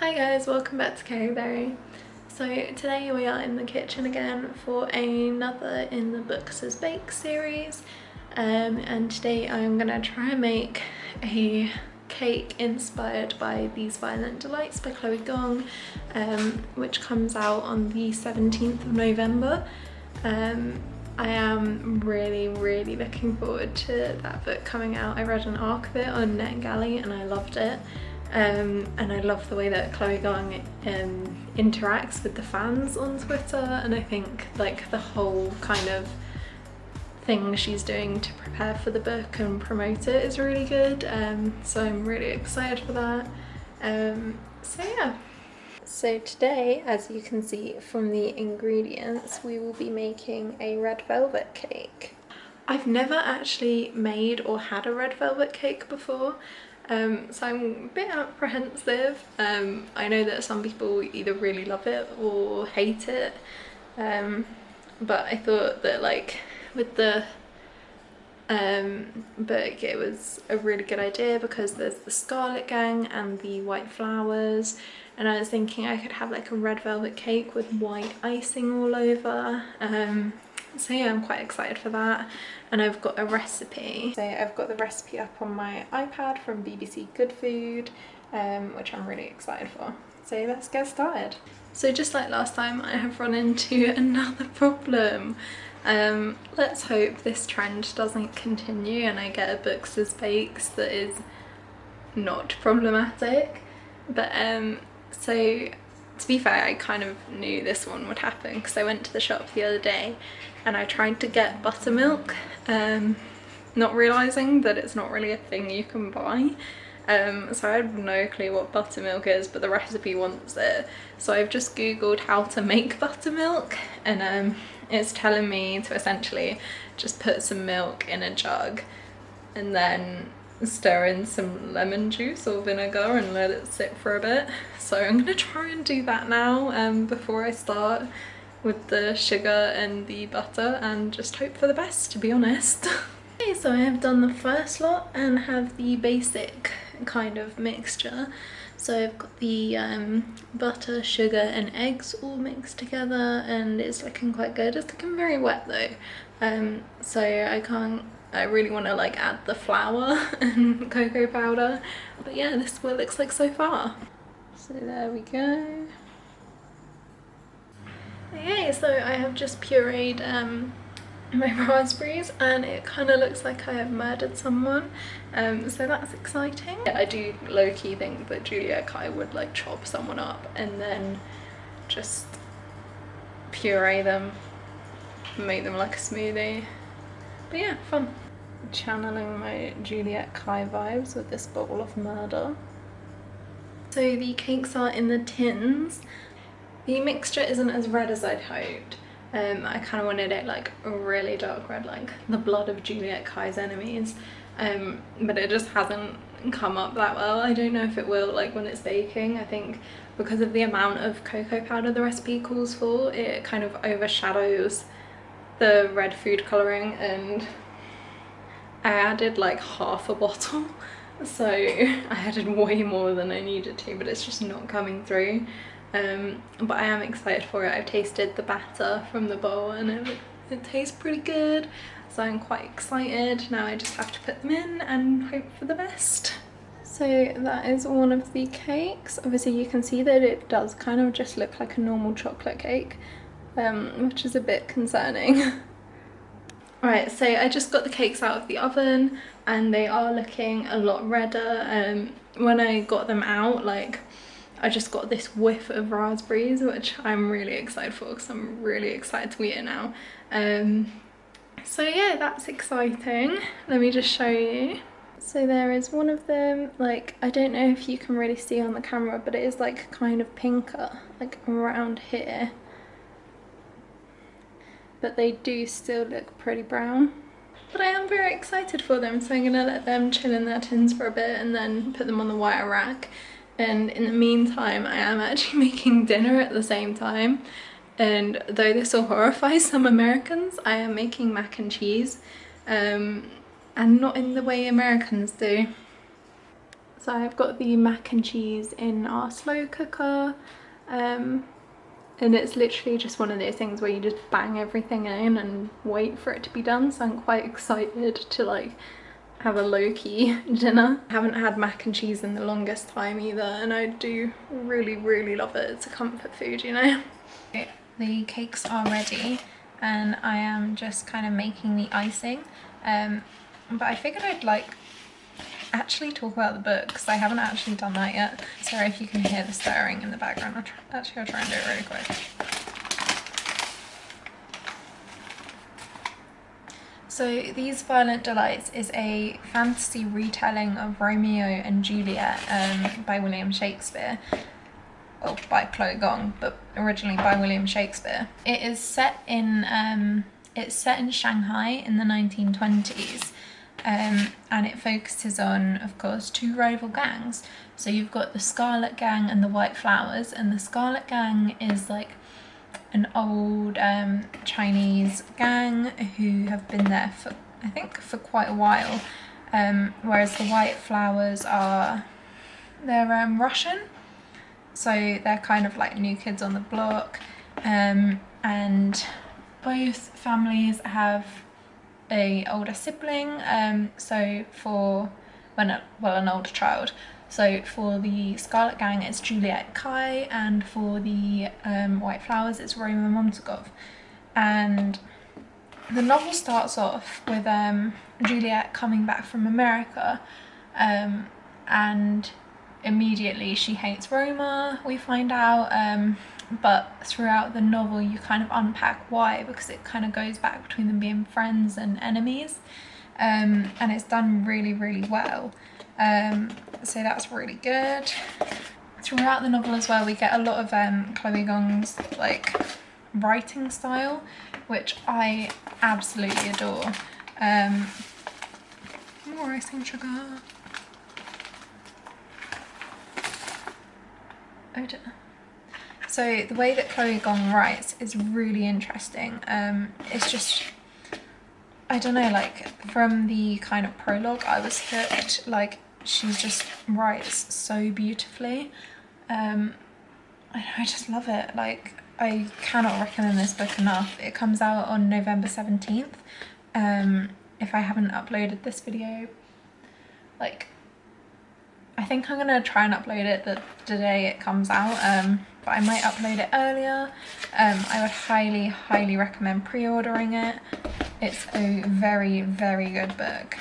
Hi guys, welcome back to Careyberry. So today we are in the kitchen again for another In the Books as Bake series, and today I'm gonna try and make a cake inspired by These Violent Delights by Chloe Gong, which comes out on the 17th of November. I am really looking forward to that book coming out. I read an arc of it on NetGalley and I loved it. And I love the way that Chloe Gong interacts with the fans on Twitter, and I think like the whole kind of thing she's doing to prepare for the book and promote it is really good, so I'm really excited for that. So yeah. So today, as you can see from the ingredients, we will be making a red velvet cake. I've never actually made or had a red velvet cake before. So I'm a bit apprehensive. I know that some people either really love it or hate it, but I thought that like with the book it was a really good idea because there's the Scarlet Gang and the white flowers, and I was thinking I could have like a red velvet cake with white icing all over. So yeah, I'm quite excited for that, and I've got a recipe. So I've got the recipe up on my iPad from BBC Good Food, which I'm really excited for. So let's get started. So just like last time, I have run into another problem. Let's hope this trend doesn't continue and I get a Books as Bakes that is not problematic. But so to be fair, I kind of knew this one would happen because I went to the shop the other day and I tried to get buttermilk, not realising that it's not really a thing you can buy. So I have no clue what buttermilk is, but the recipe wants it. So I've just googled how to make buttermilk, and it's telling me to essentially just put some milk in a jug and then stir in some lemon juice or vinegar and let it sit for a bit. So I'm gonna try and do that now before I start with the sugar and the butter, and just hope for the best, to be honest. Okay, so I have done the first lot and have the basic kind of mixture. So I've got the butter, sugar and eggs all mixed together, and it's looking quite good. It's looking very wet though, so I really want to like add the flour and cocoa powder, but yeah, this is what it looks like so far. So there we go. Okay, so I have just pureed my raspberries and it kind of looks like I have murdered someone, so that's exciting. I do low-key think that Juliet Kai would like chop someone up and then just puree them and make them like a smoothie, but yeah, fun. Channeling my Juliet Kai vibes with this bowl of murder. So the cakes are in the tins. The mixture isn't as red as I'd hoped. I kind of wanted it like a really dark red, like the blood of Juliet Kai's enemies, but it just hasn't come up that well. I don't know if it will like when it's baking. I think because of the amount of cocoa powder the recipe calls for, it kind of overshadows the red food colouring, and I added like half a bottle, so I added way more than I needed to, but it's just not coming through. But I am excited for it. I've tasted the batter from the bowl and it tastes pretty good, so I'm quite excited. Now I just have to put them in and hope for the best. So that is one of the cakes. Obviously you can see that it does kind of just look like a normal chocolate cake, which is a bit concerning. Right, so I just got the cakes out of the oven and they are looking a lot redder. When I got them out, like I just got this whiff of raspberries, which I'm really excited for because I'm really excited to eat it now. So yeah, that's exciting. Let me just show you. So there is one of them, like I don't know if you can really see on the camera, but it is like kind of pinker, like around here. But they do still look pretty brown. But I am very excited for them, so I'm gonna let them chill in their tins for a bit and then put them on the wire rack. And in the meantime, I am actually making dinner at the same time. And though this will horrify some Americans, I am making mac and cheese, and not in the way Americans do. So I've got the mac and cheese in our slow cooker, and it's literally just one of those things where you just bang everything in and wait for it to be done. So I'm quite excited to like have a low-key dinner. I haven't had mac and cheese in the longest time either, and I do really love it. It's a comfort food, you know. The cakes are ready and I am just kind of making the icing, but I figured I'd like actually talk about the book because I haven't actually done that yet. Sorry if you can hear the stirring in the background. I'll try and do it really quick. So These Violent Delights is a fantasy retelling of Romeo and Juliet by William Shakespeare. Well, by Chloe Gong, but originally by William Shakespeare. It is set in Shanghai in the 1920s, and it focuses on, of course, two rival gangs. So you've got the Scarlet Gang and the White Flowers, and the Scarlet Gang is like an old Chinese gang who have been there for, I think, for quite a while, whereas the White Flowers they're Russian. So they're kind of like new kids on the block, and both families have an older sibling, so for, an older child. So for the Scarlet Gang it's Juliet Kai, and for the White Flowers it's Roman Montague. And the novel starts off with Juliet coming back from America, and immediately she hates Roma, we find out, but throughout the novel you kind of unpack why, because it kind of goes back between them being friends and enemies, and it's done really well, so that's really good. Throughout the novel as well we get a lot of Chloe Gong's like writing style, which I absolutely adore. More icing sugar. Oh dear. So the way that Chloe Gong writes is really interesting. It's just, I don't know, like from the kind of prologue I was hooked. Like she just writes so beautifully. I just love it. Like I cannot recommend this book enough. It comes out on November 17th. If I haven't uploaded this video, like I think I'm gonna try and upload it the day it comes out, but I might upload it earlier. I would highly recommend pre-ordering it. It's a very good book.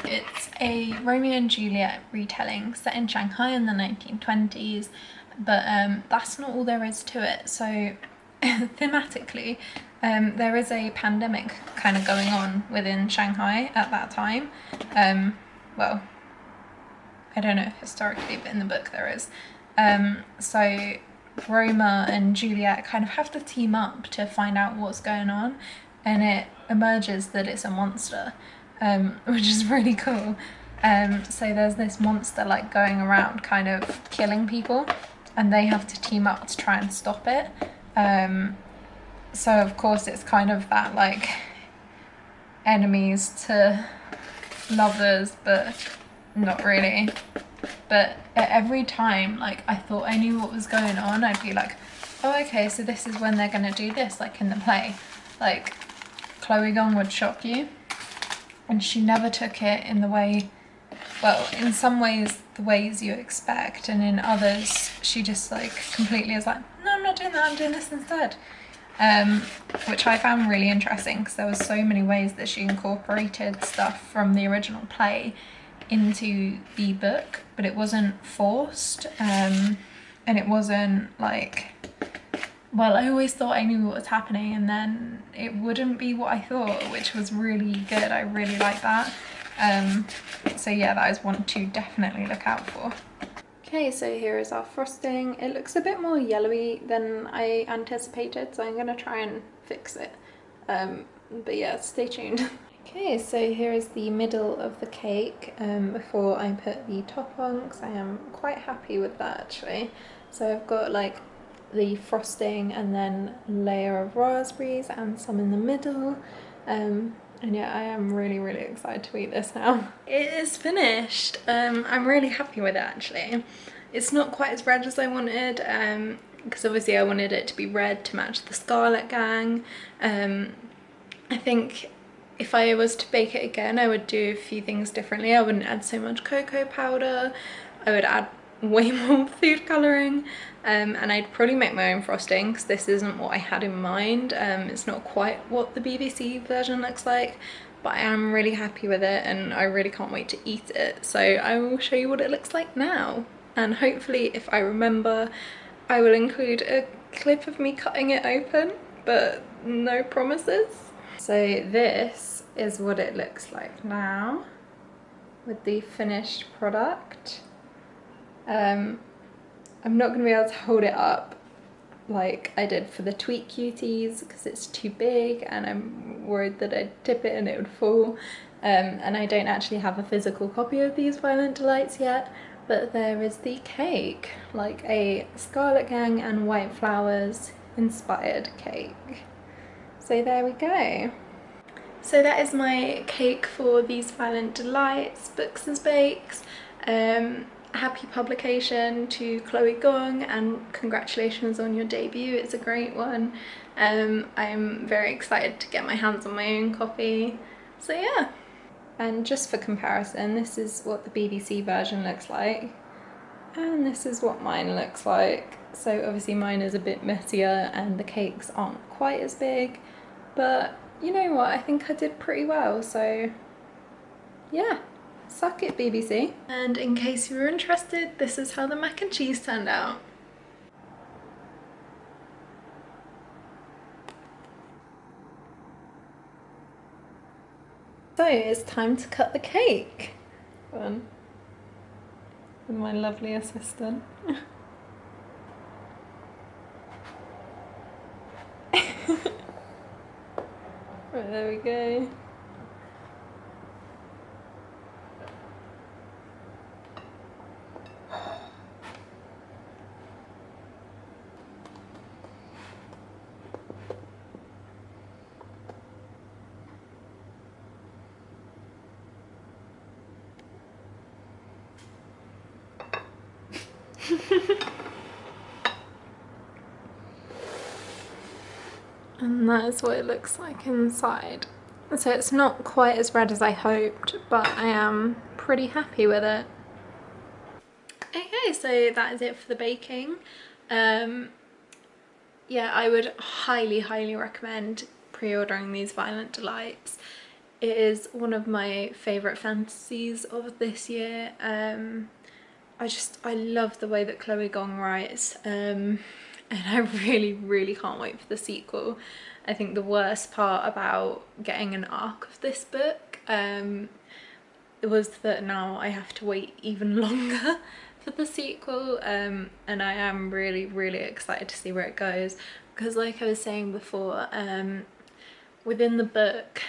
It's a Romeo and Juliet retelling set in Shanghai in the 1920s, but that's not all there is to it. So thematically, there is a pandemic kind of going on within Shanghai at that time. Well, I don't know if historically, but in the book there is. So Roma and Juliet kind of have to team up to find out what's going on, and it emerges that it's a monster, which is really cool. So there's this monster like going around kind of killing people, and they have to team up to try and stop it. So of course it's kind of that like enemies to lovers, but not really. But every time like I thought I knew what was going on, I'd be like, oh okay, so this is when they're gonna do this, like in the play. Like Chloe Gong would shock you, and she never took it in the way, well, in some ways the ways you expect, and in others she just like completely is like, no, I'm not doing that, I'm doing this instead. Which I found really interesting, because there was so many ways that she incorporated stuff from the original play into the book, but it wasn't forced, and it wasn't like, well, I always thought I knew what was happening and then it wouldn't be what I thought, which was really good. I really like that. So yeah, that is one to definitely look out for. Okay, so here is our frosting. It looks a bit more yellowy than I anticipated, so I'm gonna try and fix it. But yeah, stay tuned. Okay, so here is the middle of the cake before I put the top on, because I am quite happy with that actually. So I've got like the frosting and then a layer of raspberries and some in the middle. And yeah, I am really excited to eat this now. It is finished. I'm really happy with it actually. It's not quite as red as I wanted, because obviously I wanted it to be red to match the Scarlet Gang. I think if I was to bake it again, I would do a few things differently. I wouldn't add so much cocoa powder. I would add way more food colouring, and I'd probably make my own frosting because this isn't what I had in mind. It's not quite what the BBC version looks like, but I am really happy with it and I really can't wait to eat it. So I will show you what it looks like now, and hopefully if I remember I will include a clip of me cutting it open, but no promises. So this is what it looks like now with the finished product. I'm not going to be able to hold it up like I did for the Tweet Cuties because it's too big and I'm worried that I'd tip it and it would fall. And I don't actually have a physical copy of these Violent Delights yet, but there is the cake, like a Scarlet Gang and White Flowers inspired cake. So there we go. So that is my cake for these Violent Delights Books as Bakes. Happy publication to Chloe Gong and congratulations on your debut, it's a great one. I'm very excited to get my hands on my own copy, so yeah. And just for comparison, this is what the BBC version looks like and this is what mine looks like. So obviously mine is a bit messier and the cakes aren't quite as big, but you know what, I think I did pretty well, so yeah. Suck it, BBC. And in case you were interested, this is how the mac and cheese turned out. So it's time to cut the cake. Fun. With my lovely assistant. Right, there we go. And that is what it looks like inside. So it's not quite as red as I hoped, but I am pretty happy with it. Okay, so that is it for the baking. Yeah, I would highly recommend pre-ordering these Violent Delights. It is one of my favourite fantasies of this year. I love the way that Chloe Gong writes, and I really can't wait for the sequel. I think the worst part about getting an arc of this book was that now I have to wait even longer for the sequel, and I am really excited to see where it goes, because like I was saying before, within the book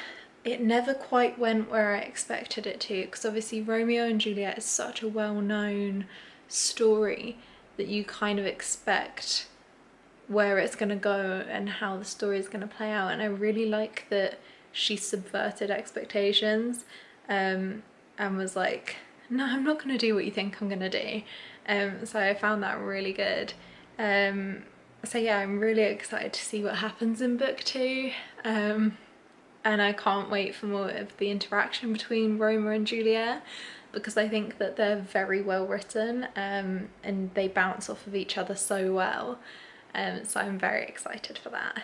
it never quite went where I expected it to, because obviously Romeo and Juliet is such a well-known story that you kind of expect where it's going to go and how the story is going to play out, and I really like that she subverted expectations and was like, no, I'm not going to do what you think I'm going to do. So I found that really good. So yeah, I'm really excited to see what happens in book 2. And I can't wait for more of the interaction between Romeo and Juliet, because I think that they're very well written, and they bounce off of each other so well. So I'm very excited for that.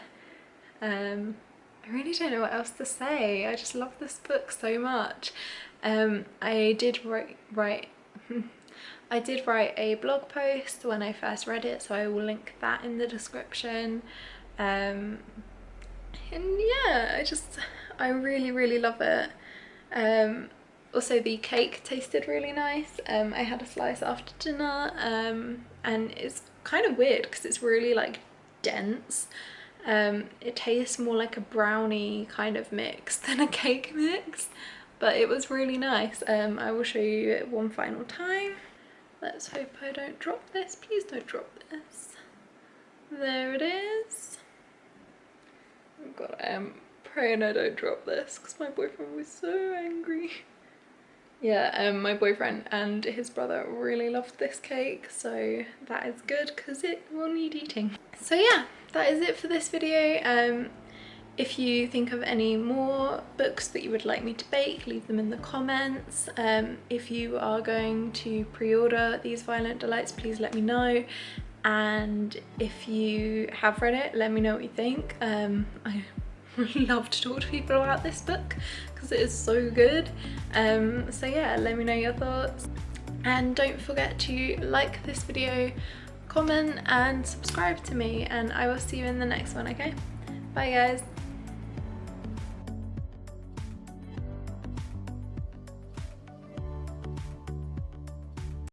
I really don't know what else to say. I just love this book so much. I did write I did write a blog post when I first read it, so I will link that in the description. And yeah, I really love it. Also the cake tasted really nice. I had a slice after dinner, and it's kind of weird because it's really like dense. It tastes more like a brownie kind of mix than a cake mix, but it was really nice. I will show you it one final time. Let's hope I don't drop this. Please don't drop this. There it is. Oh god, I am praying I don't drop this because my boyfriend was so angry. Yeah, my boyfriend and his brother really loved this cake, so that is good because it will need eating. So yeah, that is it for this video. If you think of any more books that you would like me to bake, leave them in the comments. If you are going to pre-order these Violent Delights, please let me know. And if you have read it, let me know what you think. I love to talk to people about this book because it is so good. So yeah, let me know your thoughts. And don't forget to like this video, comment and subscribe to me, and I will see you in the next one, okay? Bye guys.